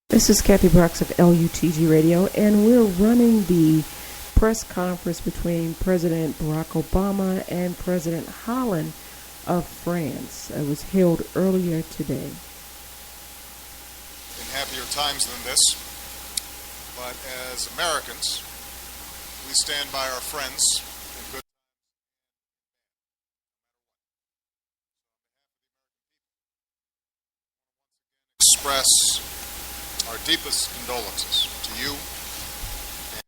This is Kathy Brooks of LUTG Radio, and we're running the press conference between President Barack Obama and President Hollande of France. It was held earlier today. In happier times than this, but as Americans, we stand by our friends in good express our deepest condolences to you and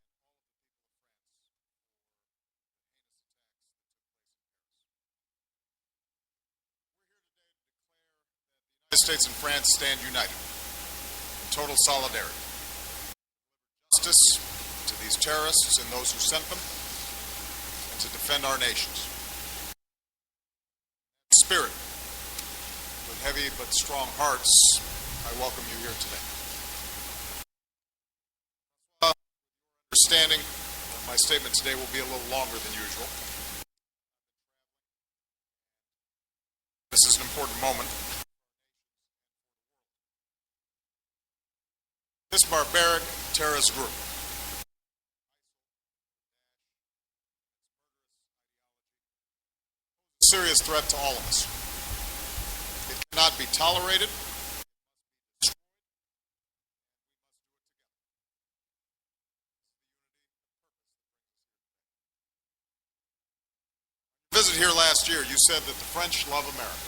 the United States and France stand united in total solidarity. Justice to these terrorists and those who sent them, and to defend our nations. Spirit, with heavy but strong hearts, I welcome you here today. Understanding, my statement today will be a little longer than usual. This is an important moment. This barbaric terrorist group is a serious threat to all of us. It cannot be tolerated. Visit here last year, you said that the French love America.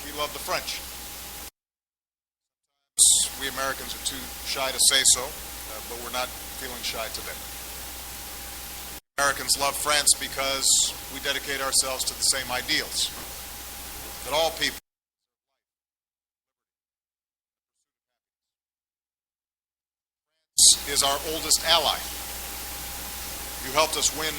We love the French. We Americans are too shy to say so, but we're not feeling shy today. Americans love France because we dedicate ourselves to the same ideals. That all people France is our oldest ally. You helped us win.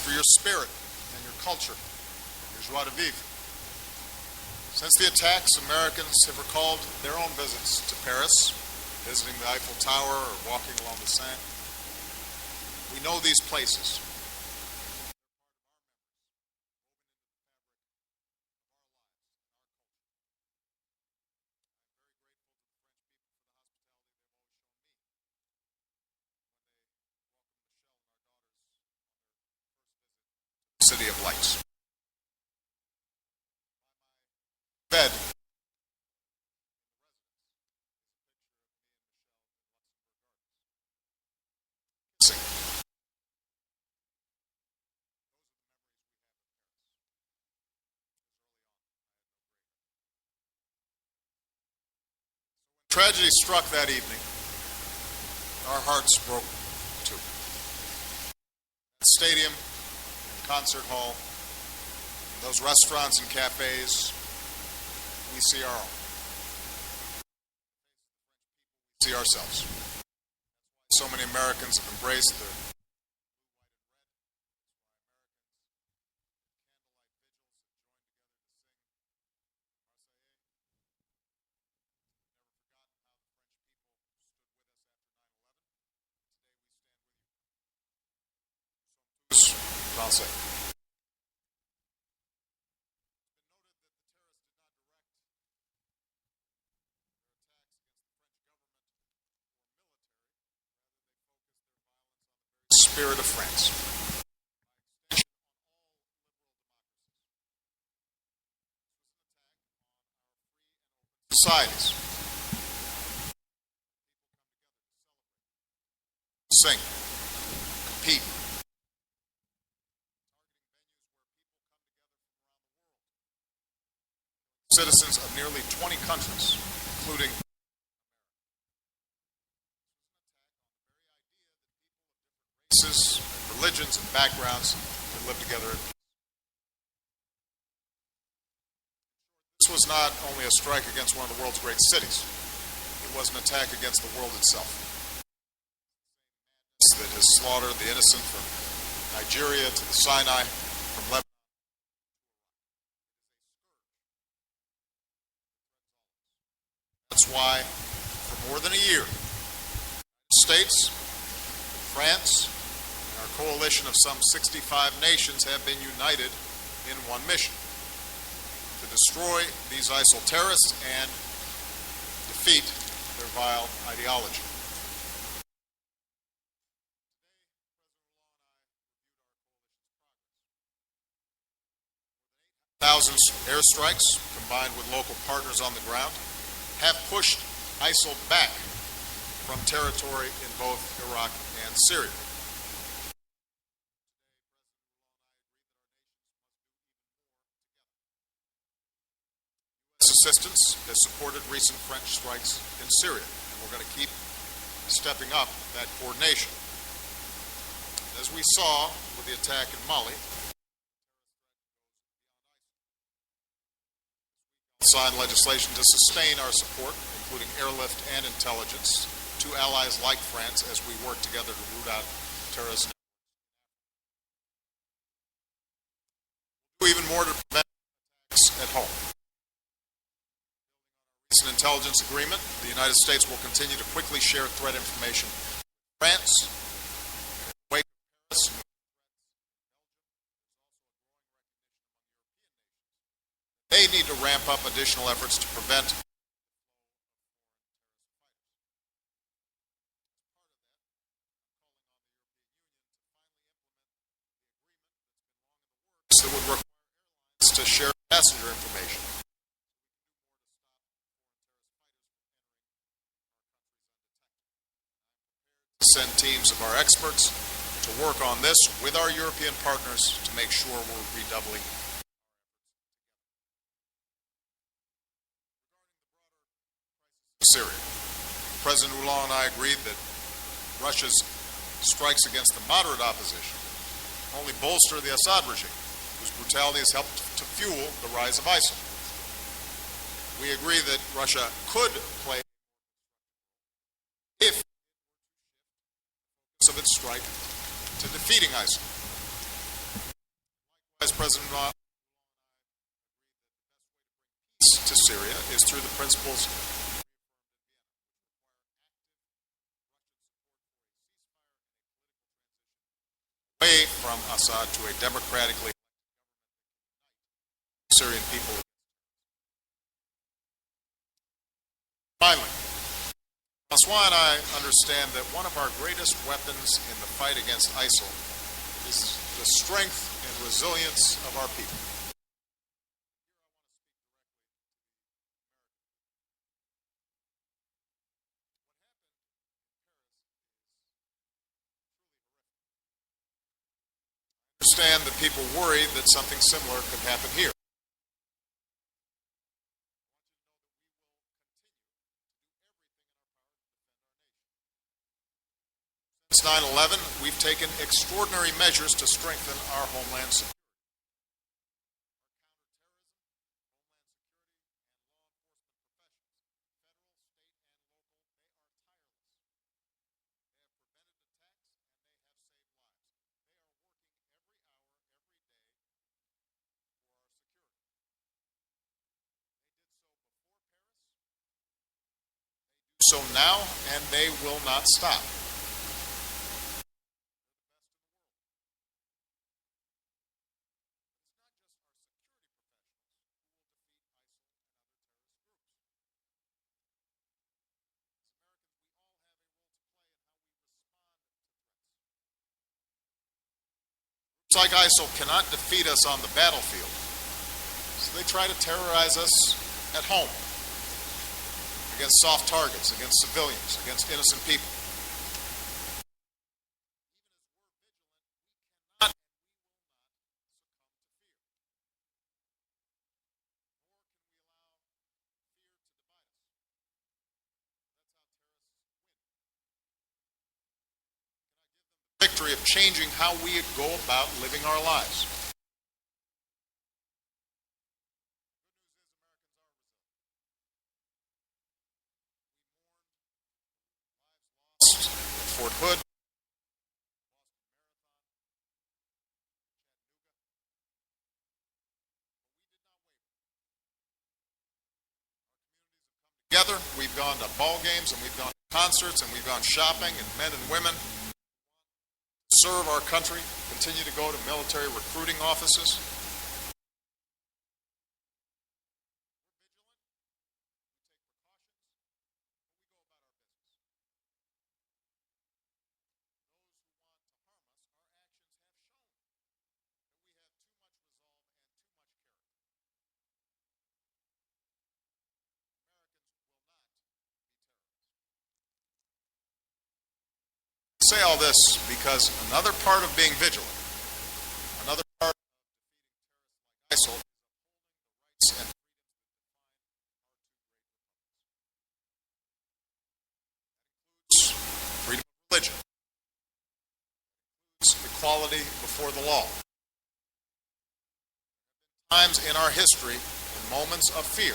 For your spirit and your culture, your joie de vivre. Since the attacks, Americans have recalled their own visits to Paris, visiting the Eiffel Tower or walking along the Seine. We know these places. City of Lights. Bed. Tragedy struck that evening. Our hearts broke too. The stadium, concert hall, those restaurants and cafes, we see our own. We see ourselves. So many Americans have embraced the Français. Spirit of France. Societies. Sing. Compete. Citizens of nearly 20 countries, including races, religions, and backgrounds that live together. This was not only a strike against one of the world's great cities, it was an attack against the world itself. That has slaughtered the innocent from Nigeria to the Sinai, from Lebanon. That's why, for more than a year, the States, France, Our coalition of some 65 nations have been united in one mission: to destroy these ISIL terrorists and defeat their vile ideology. Thousands airstrikes, combined with local partners on the ground, have pushed ISIL back from territory in both Iraq and Syria. U.S. assistance has supported recent French strikes in Syria, and we're going to keep stepping up that coordination. As we saw with the attack in Mali, signed legislation to sustain our support, including airlift and intelligence, to allies like France as we work together to root out terrorism. We'll do even more to prevent attacks at home. Recent intelligence agreement, the United States will continue to quickly share threat information with France, wake of Paris. They need to ramp up additional efforts to prevent that would require airlines to share passenger information. Send teams of our experts to work on this with our European partners to make sure we're redoubling. Syria. President Hollande and I agreed that Russia's strikes against the moderate opposition only bolster the Assad regime, whose brutality has helped to fuel the rise of ISIL. We agree that Russia could play if of its strike to defeating ISIL. Likewise, President Hollande agreed that the best way to bring peace to Syria is through the principles away from Assad to a democratically elected government that can unite Syrian people. Finally, François and I understand that one of our greatest weapons in the fight against ISIL is the strength and resilience of our people. I understand that people worry that something similar could happen here. Since 9/11, we've taken extraordinary measures to strengthen our homeland security. So now, and they will not stop. Groups like ISIL cannot defeat us on the battlefield, so they try to terrorize us at home, against soft targets, against civilians, against innocent people. Even as we're vigilant, we cannot and we will not succumb to fear. Nor can we allow fear to divide us. That's how terrorists win. We cannot give them the victory of changing how we go about living our lives. Fort Hood, together, we've gone to ball games and we've gone to concerts and we've gone shopping, and men and women serve our country, continue to go to military recruiting offices. I say all this because another part of being vigilant, another part of ISIL, is rights and freedom of religion, equality before the law. Times in our history, in moments of fear,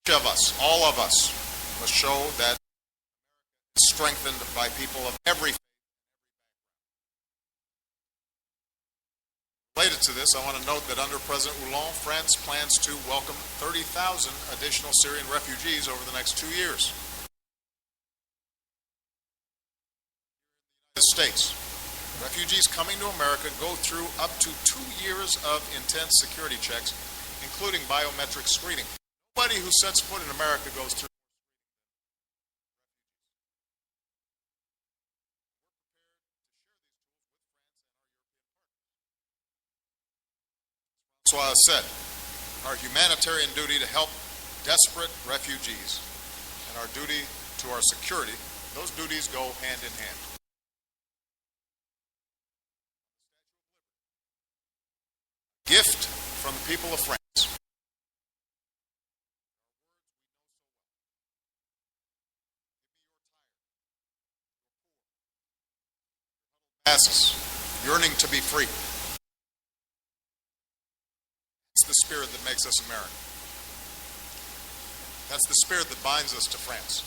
each of us, all of us, must show that it's strengthened by people of every faith. Related to this, I want to note that under President Hollande, France plans to welcome 30,000 additional Syrian refugees over the next 2 years. The United States. Refugees coming to America go through up to 2 years of intense security checks, including biometric screening. Nobody who sets foot in America goes through. That's why I said our humanitarian duty to help desperate refugees and our duty to our security, those duties go hand in hand. Gift from the people of France. Masses, yearning to be free. That's the spirit that makes us American. That's the spirit that binds us to France.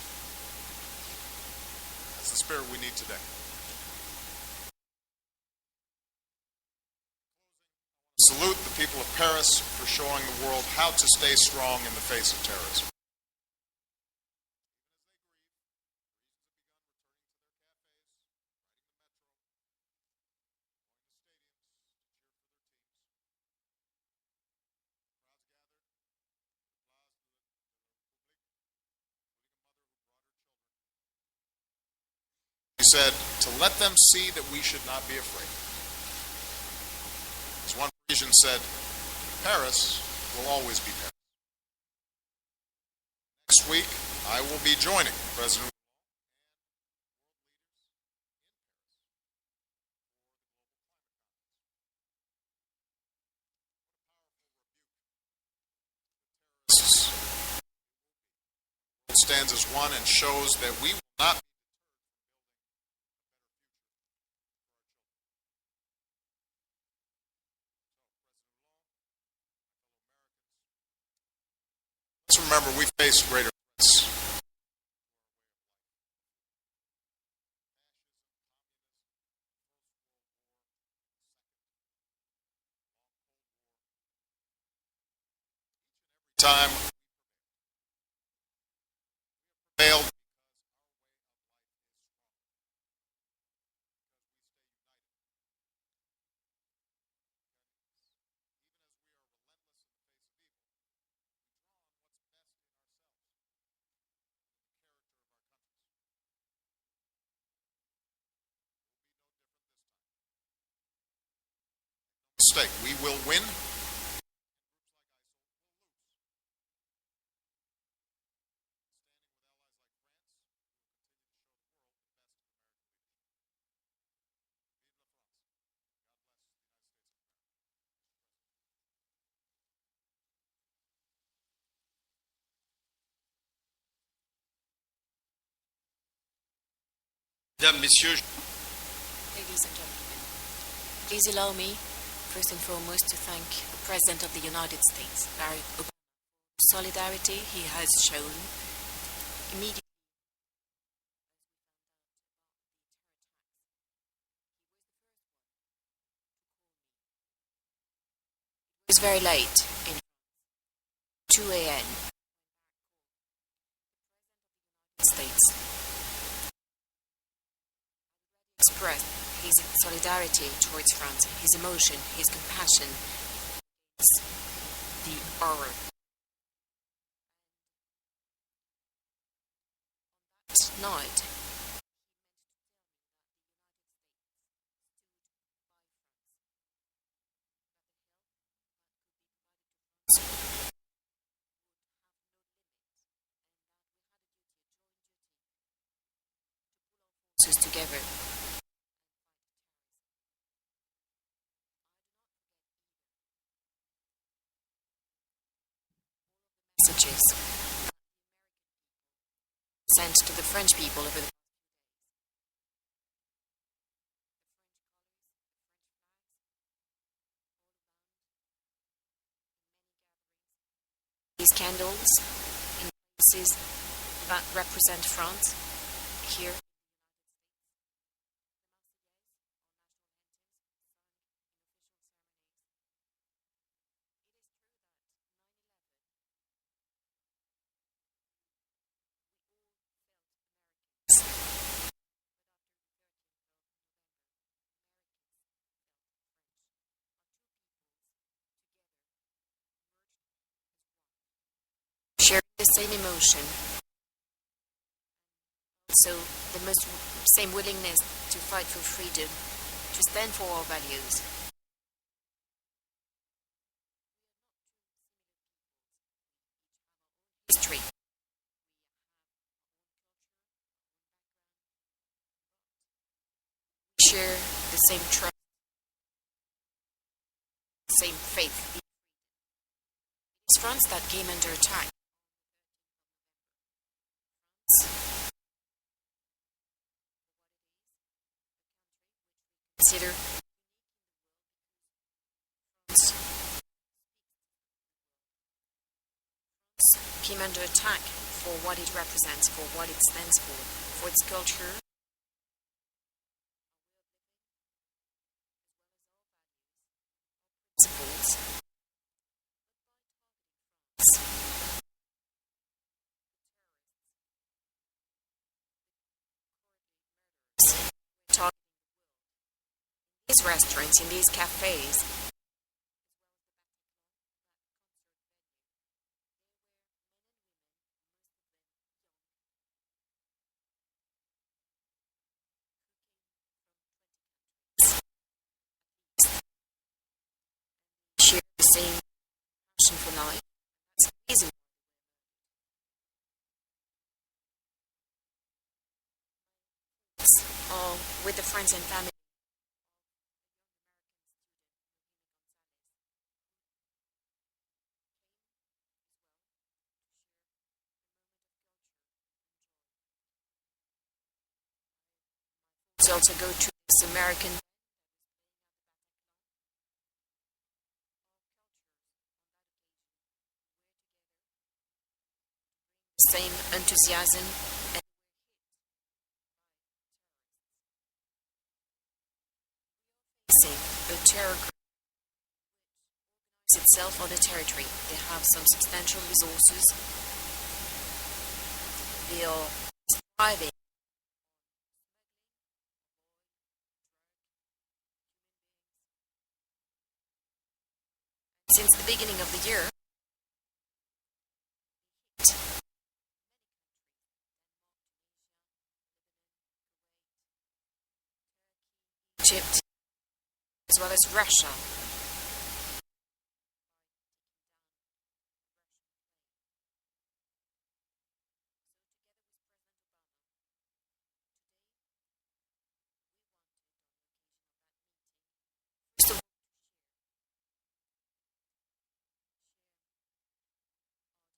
That's the spirit we need today. Salute the people of Paris for showing the world how to stay strong in the face of terrorism. He said, to let them see that we should not be afraid. As one Parisian said, Paris will always be Paris. Next week, I will be joining President stands as one and shows that we will not be deterred from building a better future for our children. Let's remember we face greater threats. Time prevailed because mistake. We will win. Mesdames, Messieurs, Ladies and gentlemen, please allow me, first and foremost, to thank the President of the United States, Barack Obama, for the solidarity he has shown immediately. It was very late, in 2 a.m. States expressed his solidarity towards France, his emotion, his compassion, the horror. That night, together. Messages sent to the French people over the these candles in places that represent France here. Sharing the same emotion, so the most same willingness to fight for freedom, to stand for our values. History. We share the same trust, the same faith. It's France that came under attack. Consider came under attack for what it represents, for what it stands for its culture, principles. Talking these restaurants, in these cafes, share the same passion for life. That's the reason. With the friends and family. Also go to this American same enthusiasm and facing a terror group itself on the territory. They have some substantial resources. They are thriving. Since the beginning of the year, Egypt, as well as Russia,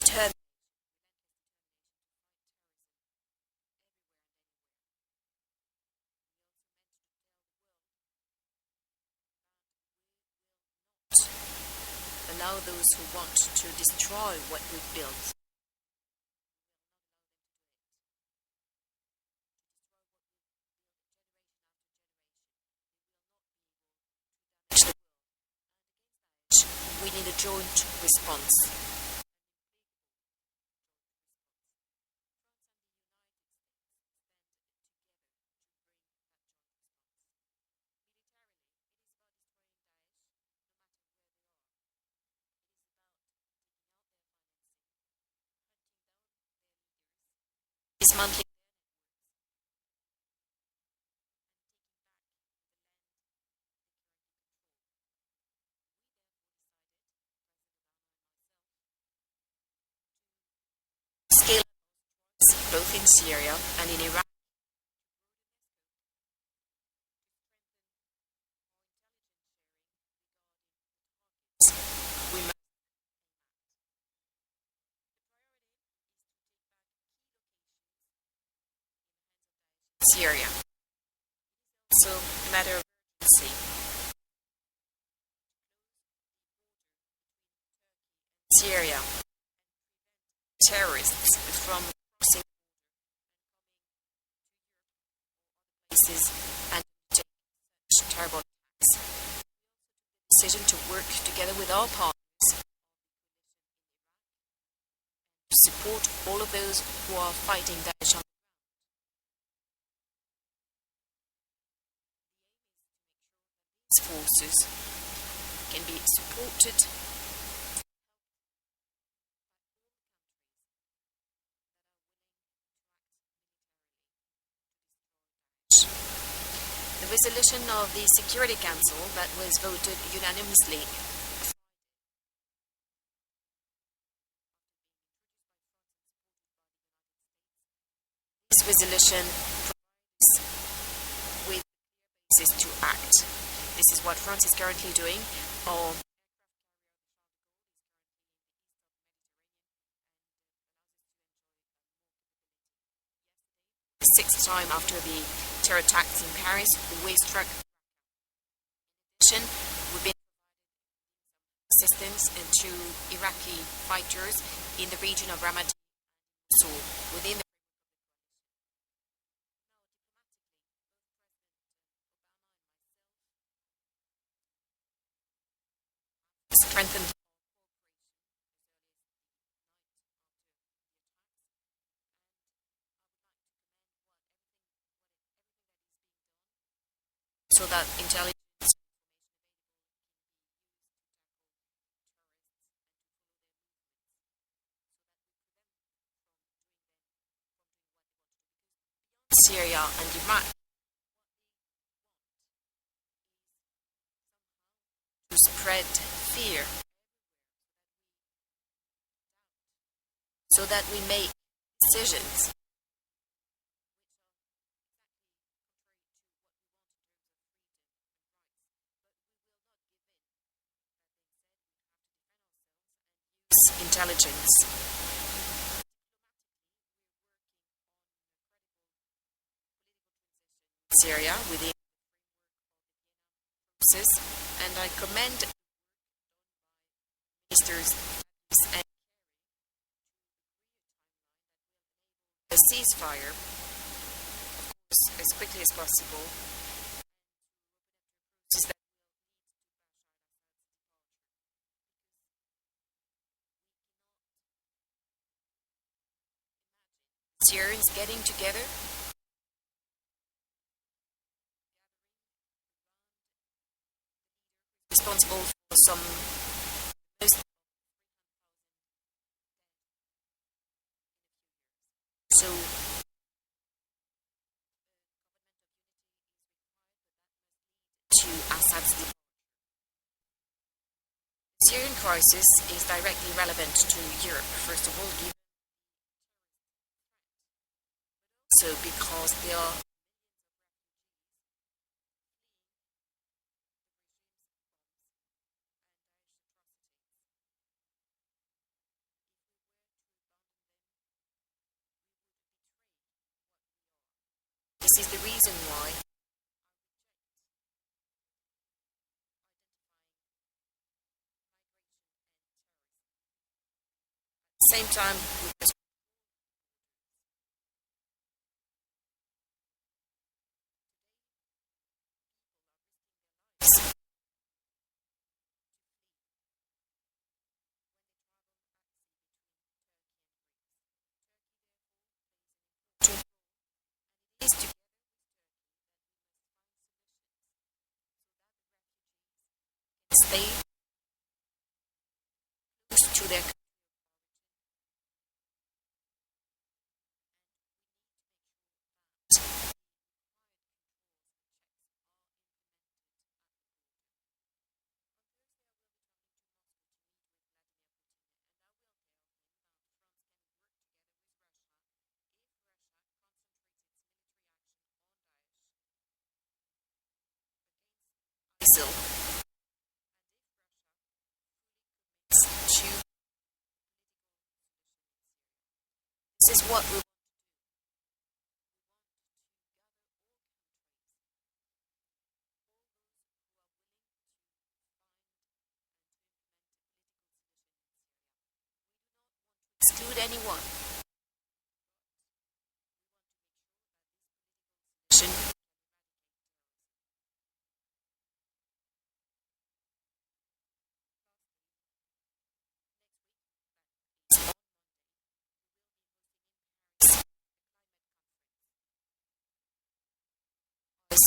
determined allow those who want to destroy what we've built. We need a joint response. Dismantling scale both in Syria and in Iraq. We must Syria. So a matter of urgency. Syria, terrorists from crossing places and take such terrible attacks. Decision to work together with our partners to support all of those who are fighting Daesh on these forces can be supported the resolution of the Security Council that was voted unanimously. This resolution provides with basis to act. This is what France is currently doing. Our the sixth time after the terror attacks in Paris, we struck. In addition, we've been providing assistance to Iraqi fighters in the region of Ramadi and Mosul within the strengthened our cooperation so that intelligence Syria and Iraq to spread fear so that we make decisions intelligence. Syria within the process, and I commend ministers and a ceasefire, of course, as quickly as possible. Syrians getting together responsible for some most so to Assad's departure. The Syrian crisis is directly relevant to Europe, first of all, given so because there are this is the reason why at the same time we must stay close to their ISIL to this is what we want to exclude anyone. Solution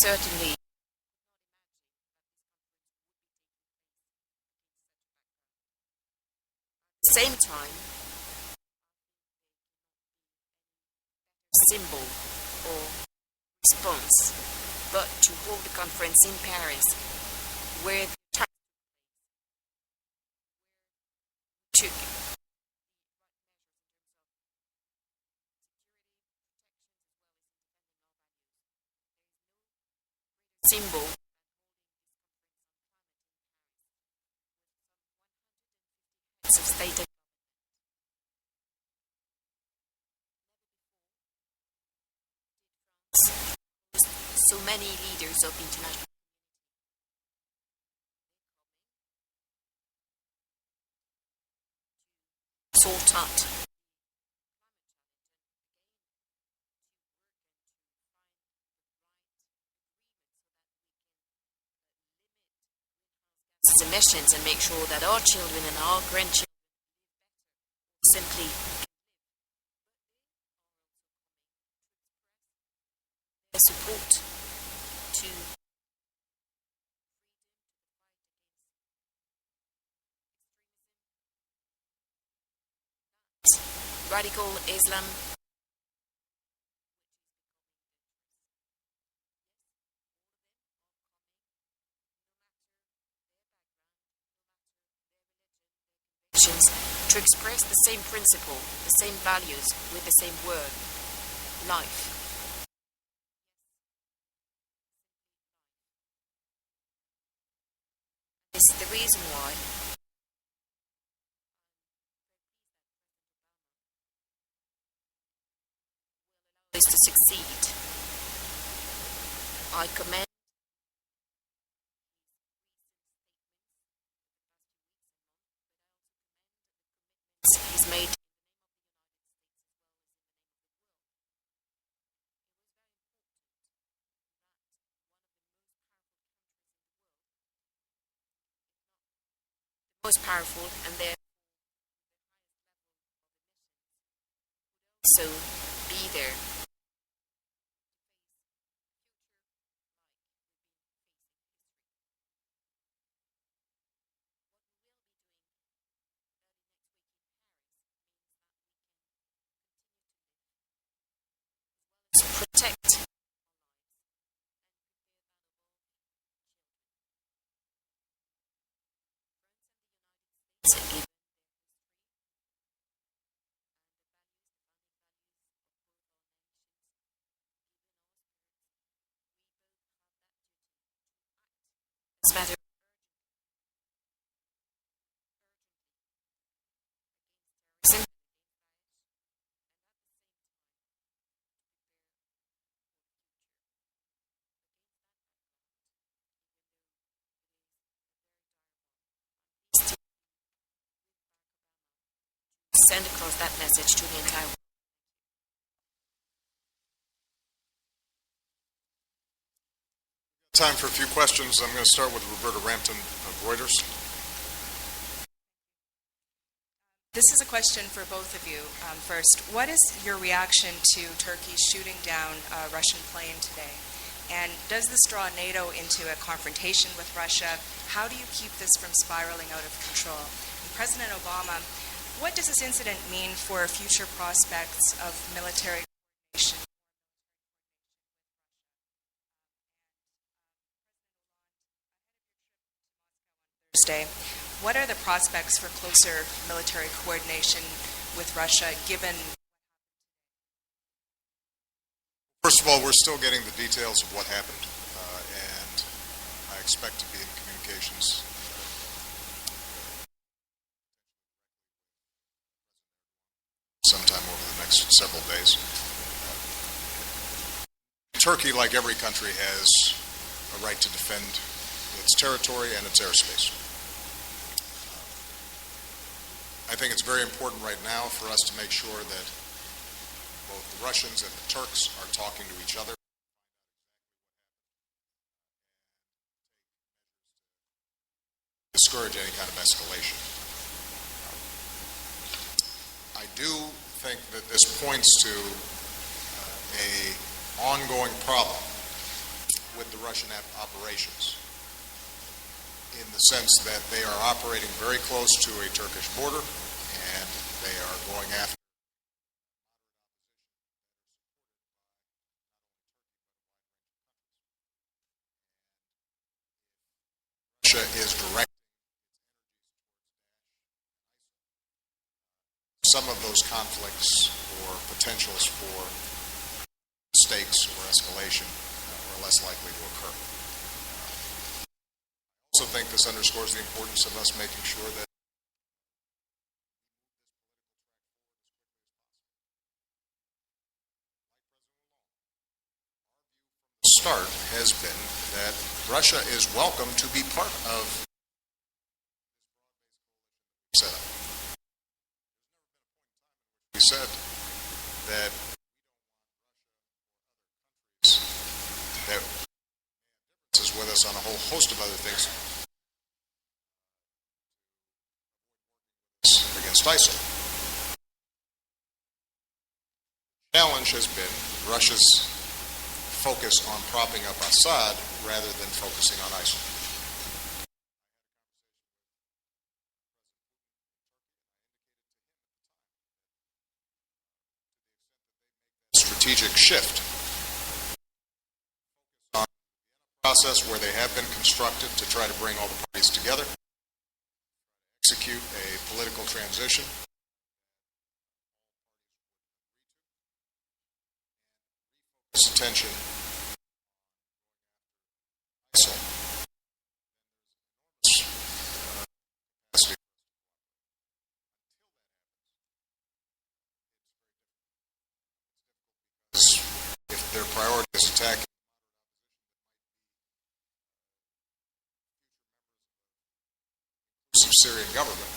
certainly at the same time symbol or response, but to hold the conference in Paris where the attack took symbol of state and so many leaders of the international sort out emissions and make sure that our children and our grandchildren simply their support to radical Islam to express the same principle, the same values with the same word, life. This is the reason why is to succeed. I commend he's made most powerful and therefore so be there. Protect this matter send across that message to the entire world. Time for a few questions. I'm going to start with Roberta Rampton of Reuters. This is a question for both of you. First, what is your reaction to Turkey shooting down a Russian plane today? And does this draw NATO into a confrontation with Russia? How do you keep this from spiraling out of control? And President Obama, what does this incident mean for future prospects of military coordination? Thursday, what are the prospects for closer military coordination with Russia, given? First of all, we're still getting the details of what happened, and I expect to be in communications sometime over the next several days. Turkey, like every country, has a right to defend its territory and its airspace. I think it's very important right now for us to make sure that both the Russians and the Turks are talking to each other. Discourage any kind of escalation. I do think that this points to a ongoing problem with the Russian operations, in the sense that they are operating very close to a Turkish border, and they are going after Russia is directing some of those conflicts or potentials for mistakes or escalation are less likely to occur. I also think this underscores the importance of us making sure that the start has been that Russia is welcome to be part of this setup. We said that that is with us on a whole host of other things against ISIL. The challenge has been Russia's focus on propping up Assad rather than focusing on ISIL. Strategic shift on the process where they have been constructed to try to bring all the parties together, execute a political transition, refocus attention on ISIL. If their priority is attacking the Syrian government,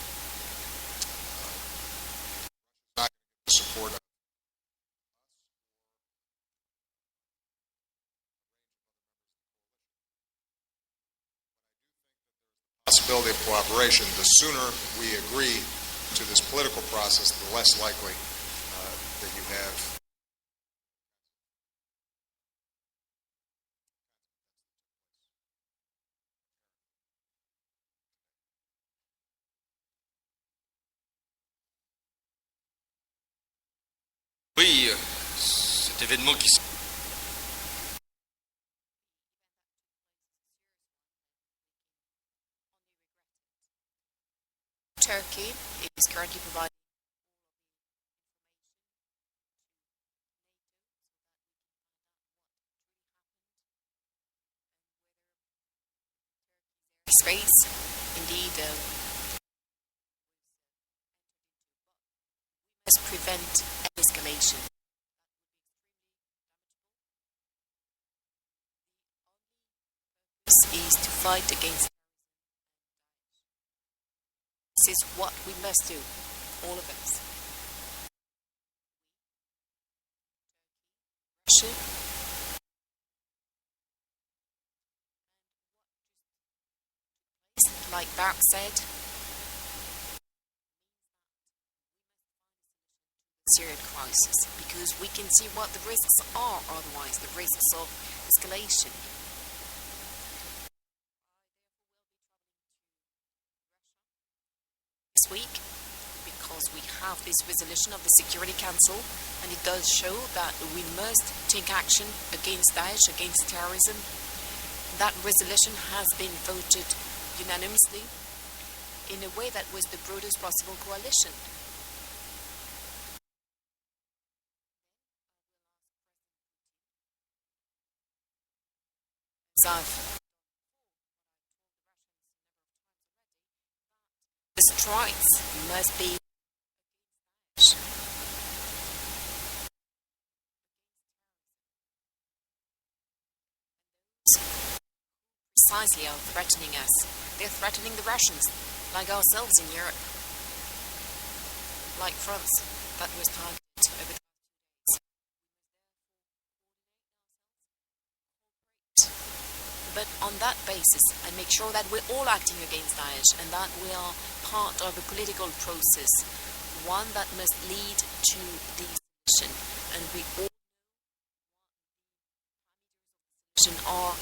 not going to support us. Possibility of cooperation, the sooner we agree to this political process, the less likely that you have Oui, cet événement qui s'est Turkey is currently providing space. Indeed, we must prevent escalation. This is to fight against. This is what we must do, all of us. Russia. Like Barack said, Syrian crisis, because we can see what the risks are otherwise, the risks of escalation. This week, because we have this resolution of the Security Council, and it does show that we must take action against Daesh, against terrorism. That resolution has been voted unanimously in a way that was the broadest possible coalition. The strikes must be precisely are threatening us. They're threatening the Russians, like ourselves in Europe, like France, that was targeted over the past 2 days. But on that basis, and make sure that we're all acting against Daesh and that we are part of a political process, one that must lead to the solution. And we all know what the parameters of the solution are.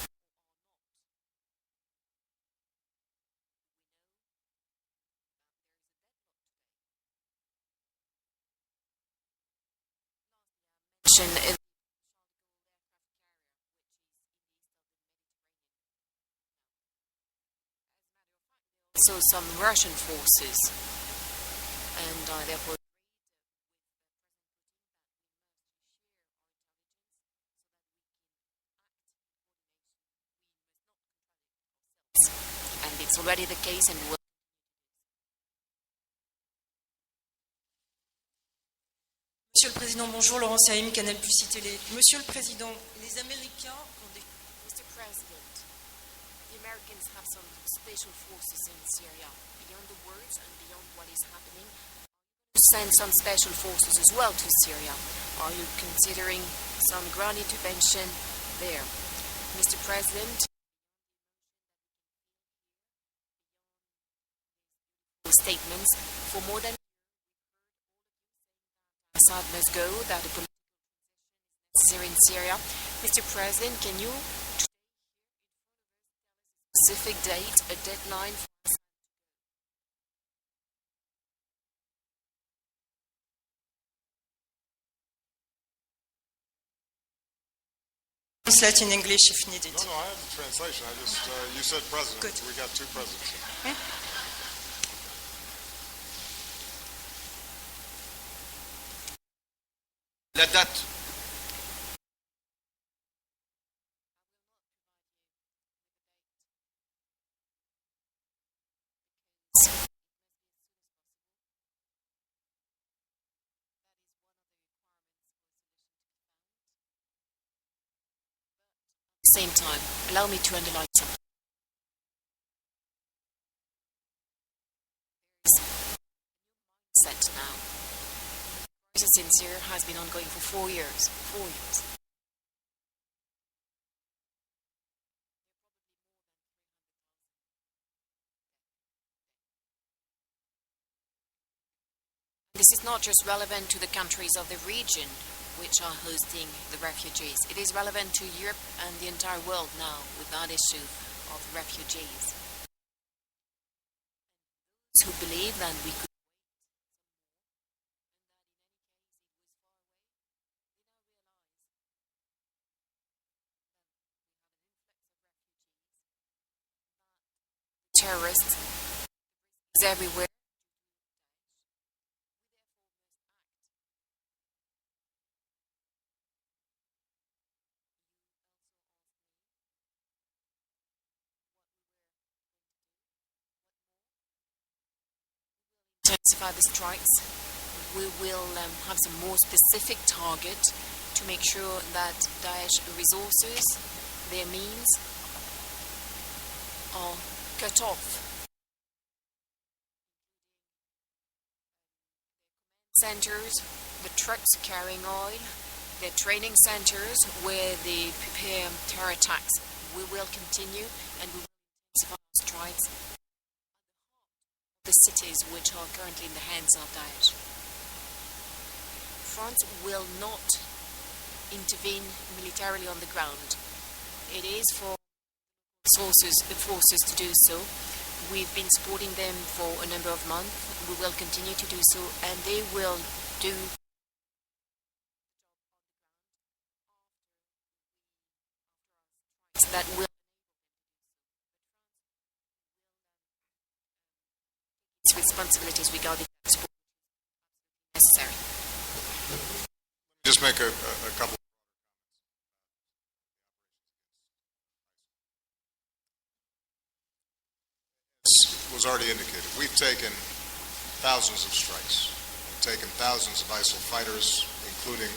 Is also some Russian forces, and therefore and it's already the case and will. Monsieur le Président, bonjour, Laurent Saïm, Canal Plus Télé. Monsieur le Président, les Américains ont des... Mr. President, the Americans have some special forces in Syria. Beyond the words and beyond what is happening, to send some special forces as well to Syria. Are you considering some ground intervention there? Mr. President, statements for more than Assad must go, that a political transition is necessary in Syria. Mr. President, can you specific date, a deadline for Assad? Translate in English if needed. No, I have the translation. I just, you said president. Good. We got two presidents. La date. Same time, allow me to underline something. There is a new mindset now. The crisis in Syria has been ongoing for 4 years. 4 years. This is not just relevant to the countries of the region which are hosting the refugees. It is relevant to Europe and the entire world now with that issue of refugees. Those who believe that we could terrorists is everywhere. Intensify the strikes. We will have some more specific target to make sure that Daesh resources, their means, are cut off. Centers, the trucks carrying oil, their training centers where they prepare terror attacks. We will continue and we will intensify strikes the cities which are currently in the hands of Daesh. France will not intervene militarily on the ground. It is for the forces to do so. We've been supporting them for a number of months. We will continue to do so, and they will do that will its responsibilities regarding support necessary. Just make a couple. As was already indicated, we've taken thousands of strikes. We've taken thousands of ISIL fighters, including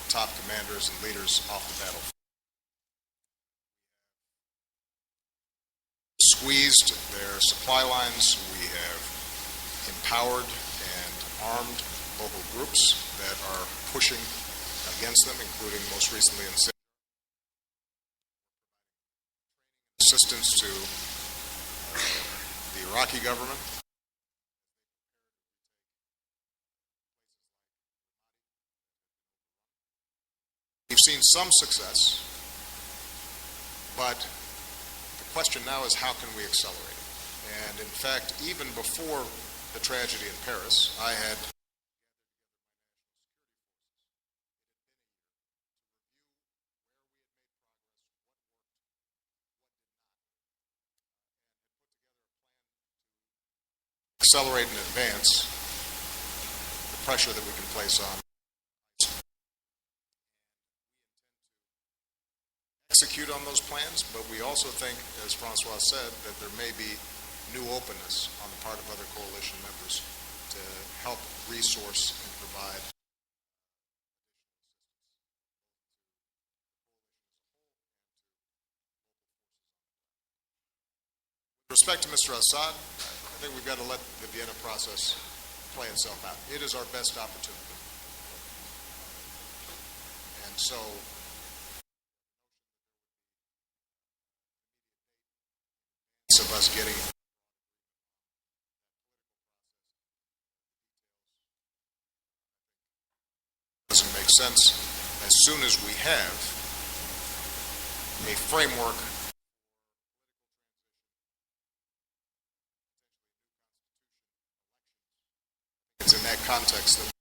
top commanders and leaders, off the battlefield. Squeezed their supply lines. We have empowered and armed local groups that are pushing against them, including most recently in Syria. Assistance to the Iraqi government. We've seen some success, but the question now is how can we accelerate it? And in fact, even before the tragedy in Paris, I had accelerate and advance the pressure that we can place on. Execute on those plans, but we also think, as Francois said, that there may be new openness on the part of other coalition members to help resource and provide with respect to Mr. Assad. I think we've got to let the Vienna process play itself out. It is our best opportunity. And so of us getting doesn't make sense. As soon as we have a framework it's in that context that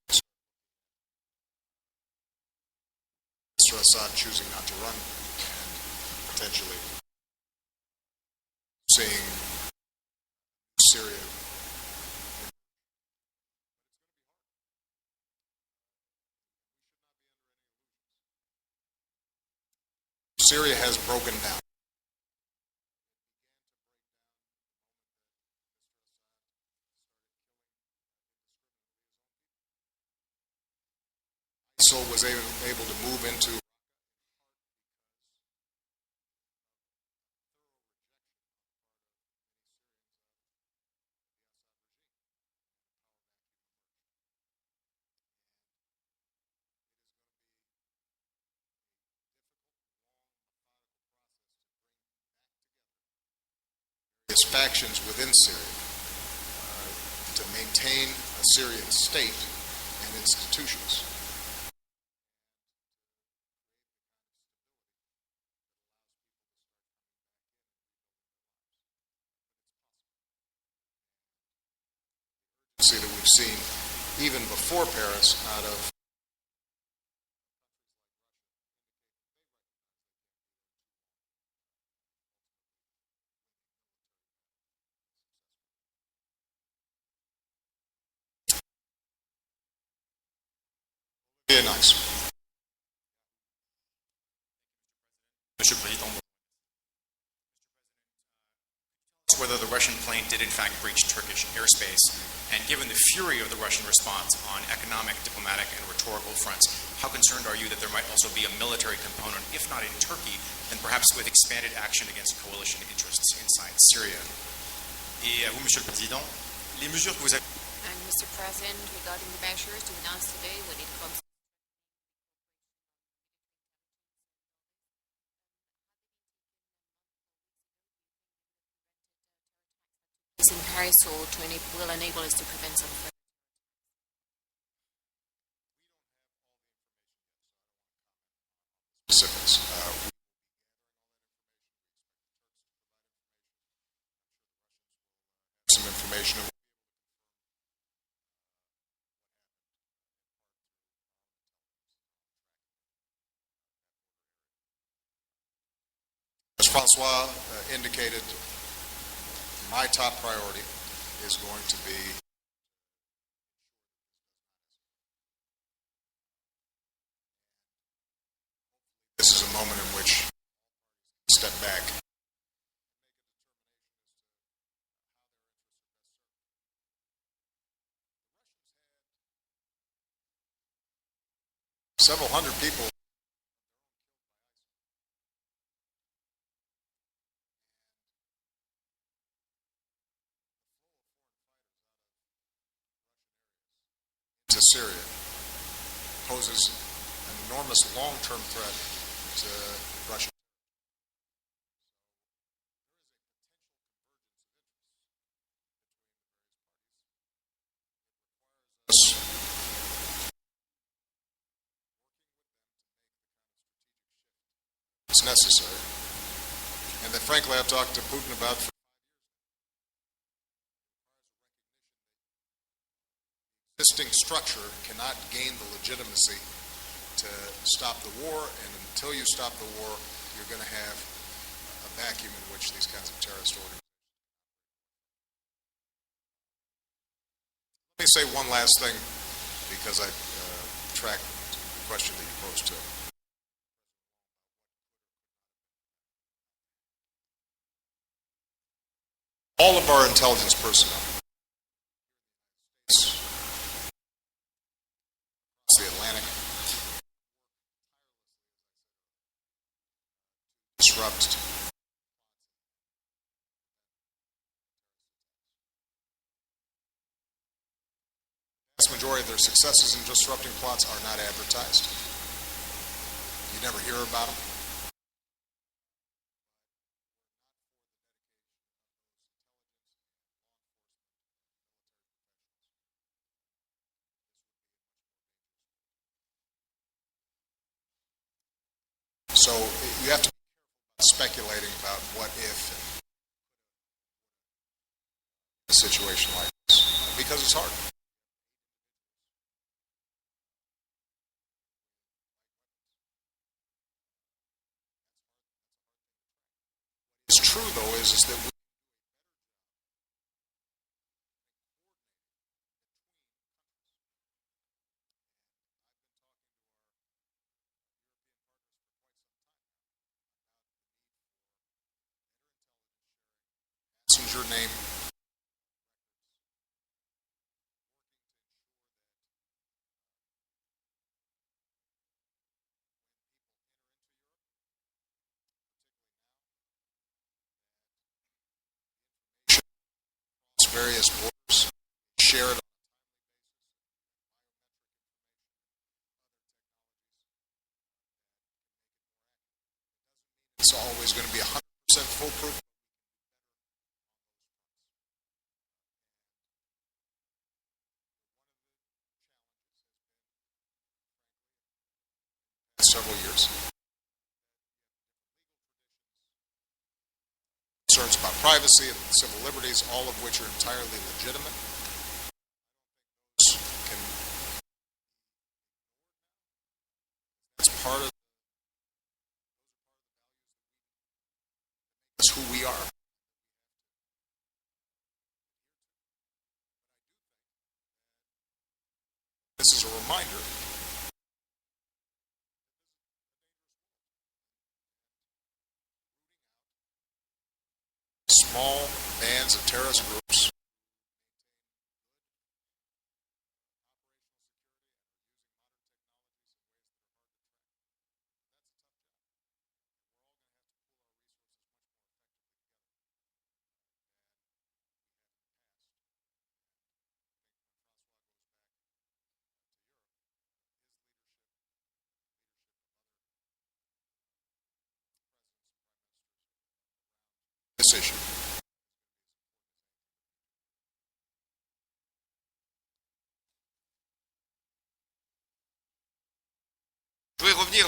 Mr. Assad choosing not to run and potentially seeing Syria. Syria has broken down. ISIL was able to move into factions within Syria to maintain a Syrian state and institutions. The urgency that we've seen even before Paris out of nice. Monsieur le Président, whether the Russian plane did in fact breach Turkish airspace, and given the fury of the Russian response on economic, diplomatic, and rhetorical fronts, how concerned are you that there might also be a military component, if not in Turkey, then perhaps with expanded action against coalition interests inside Syria? Et à vous, Monsieur le Président, les mesures que vous avez... And Mr. President, regarding the measures to announce today when it comes to in Paris or will enable us to prevent some further. information. As Francois indicated, my top priority is going to be this is a moment in which step back. Several hundred people to Syria poses an enormous long-term threat to Russia. It's necessary, and that frankly I've talked to Putin about for existing structure cannot gain the legitimacy to stop the war, and until you stop the war, you're going to have a vacuum in which these kinds of terrorist organizations. Let me say one last thing, because I tracked the question that you posed to. All of our intelligence personnel across the Atlantic disrupt the vast majority of their successes in disrupting plots are not advertised. You never hear about them. So you have to be careful about speculating about what if in a situation like this, because it's hard. What's true, though, is that we passenger name various borders, share it on a timely basis. It's always going to be 100% foolproof. Several years. Concerns about privacy and civil liberties, all of which are entirely legitimate. That's part of that's who we are. This is a reminder. Small bands of terrorist groups this issue. Je voudrais revenir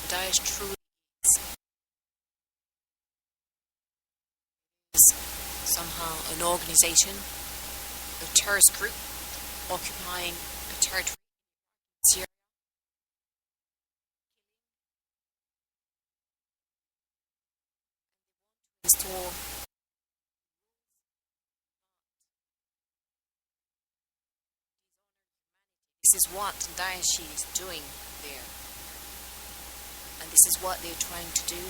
Daesh truly somehow an organization, a terrorist group occupying a territory in Syria. Restore this is what Daesh is doing there. And this is what they're trying to do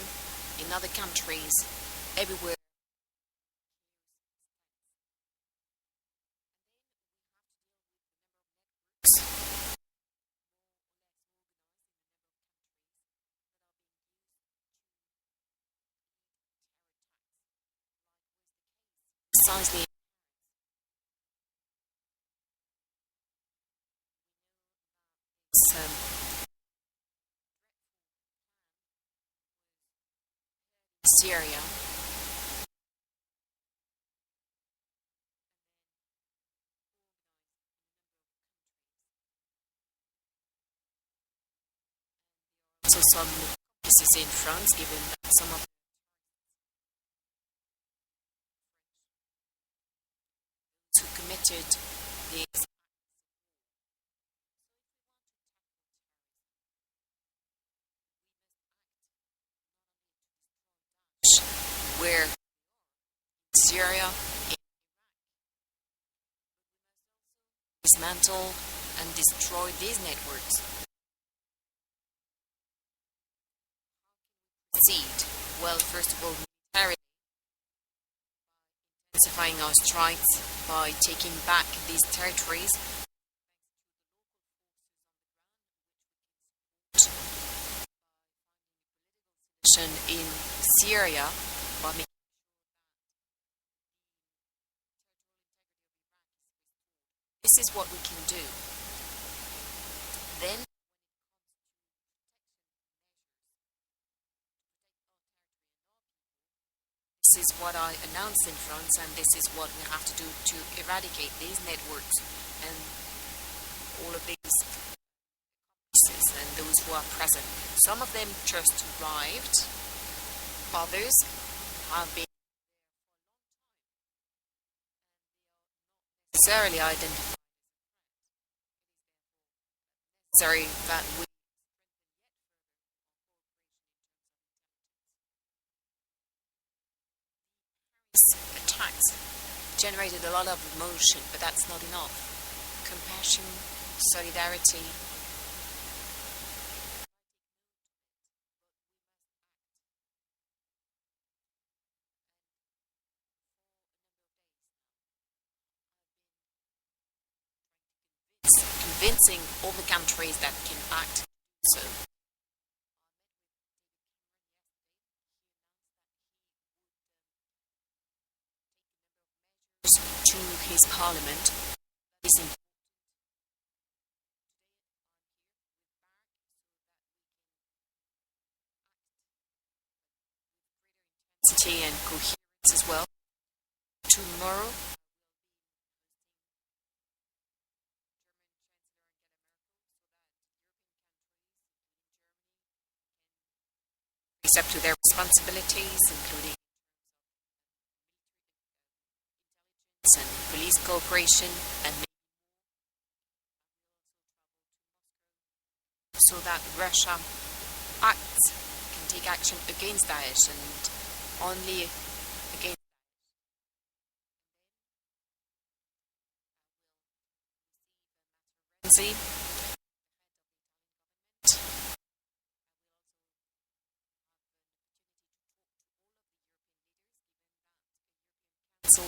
in other countries, everywhere. Precisely. Syria. Also some cases in France, given that some of those who committed these where Syria, in dismantle and destroy these networks. Proceed. Well, first of all, militarily, intensifying our strikes by taking back these territories. In Syria, by making this is what we can do. Then, this is what I announced in France, and this is what we have to do to eradicate these networks and all of these accomplices and those who are present. Some of them just arrived, others have been necessarily identified. Necessary that we attacks generated a lot of emotion, but that's not enough. Compassion, solidarity. Convincing all the countries that can act so. To his parliament. That is important. Intensity and coherence as well. Tomorrow, it's up to their responsibilities, including and police cooperation and so that Russia acts, can take action against Daesh and only against Daesh.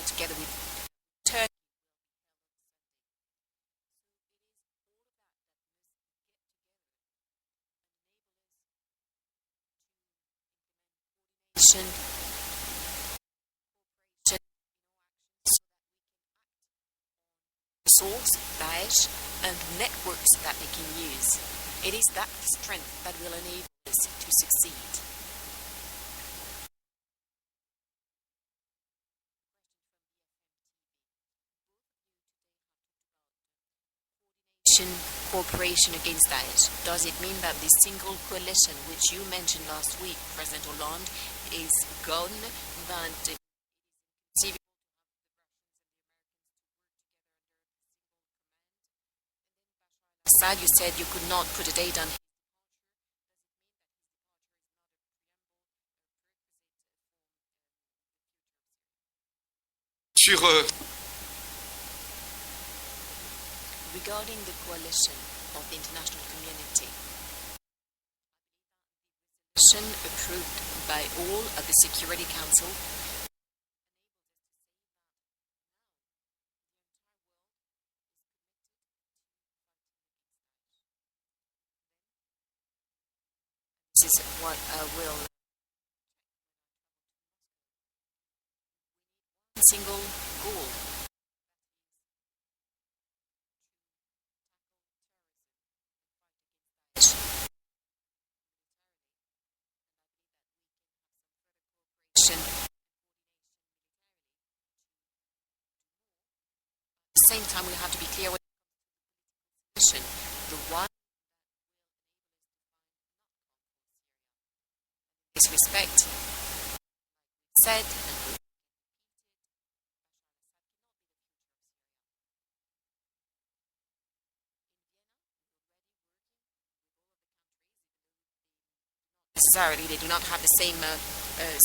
Together with Turkey cooperation, source, Daesh, and networks that they can use. It is that strength that will enable us to succeed. Cooperation against Daesh. Does it mean that this single coalition, which you mentioned last week, President Hollande, is gone? That it is inconceivable Assad. You said you could not put a date on. Sur Regarding the coalition of the international community, resolution approved by all of the Security Council this is what will one single goal. At the same time, we have to be clear with the position. The one in this respect, said, and we necessarily they do not have the same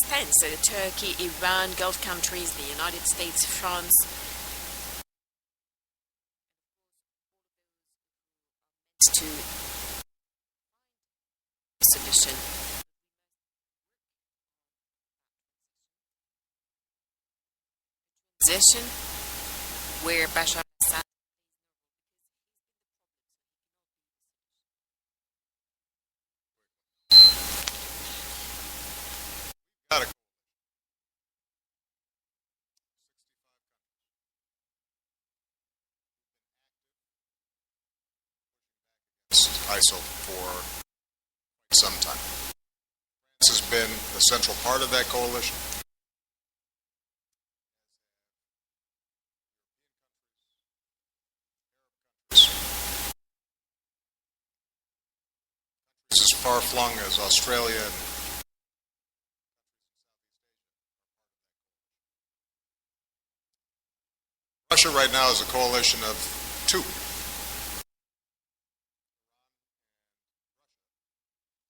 stance. Turkey, Iran, Gulf countries, the United States, France. To solution. Transition where Bashar al-Assad Got a ISIL for some time. France has been the central part of that coalition. Countries as far flung as Australia and Russia right now is a coalition of two.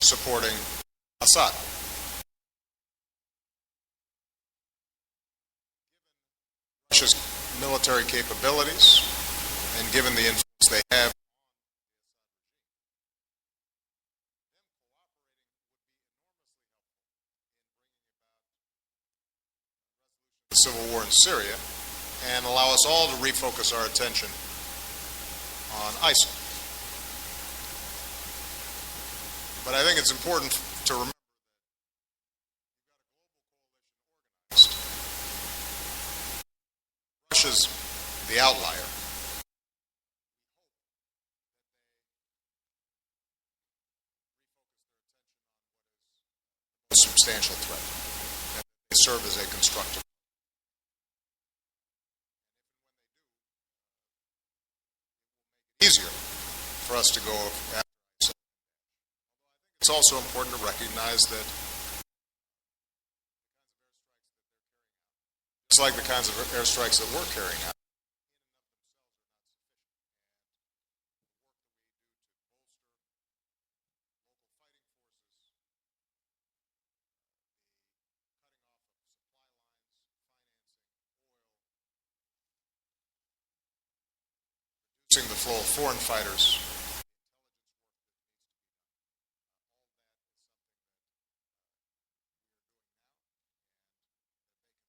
Supporting Assad. Russia's military capabilities and given the influence they have the civil war in Syria and allow us all to refocus our attention on ISIL. But I think it's important to remember that you've got a global coalition organized. Russia's the outlier. We hope that they refocus their attention on what is the most substantial threat, and that they serve as a constructive. And if and when they do, it will make it easier for us to go after ISIL. It's also important to recognize that just like the kinds of airstrikes that we're carrying out, in and of themselves are not sufficient. And the work that we do to bolster local fighting forces, reducing the flow of foreign fighters,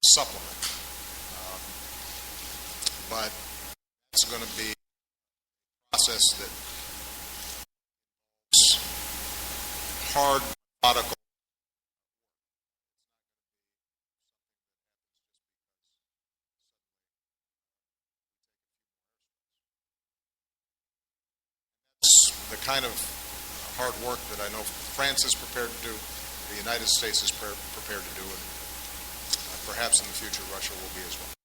supplement. But it's going to be a process that involves hard, methodical work. It's not going to be something that happens just because suddenly we take a few more airstrikes. And that's the kind of hard work that I know France is prepared to do, the United States is prepared to do, and perhaps in the future Russia will be as well.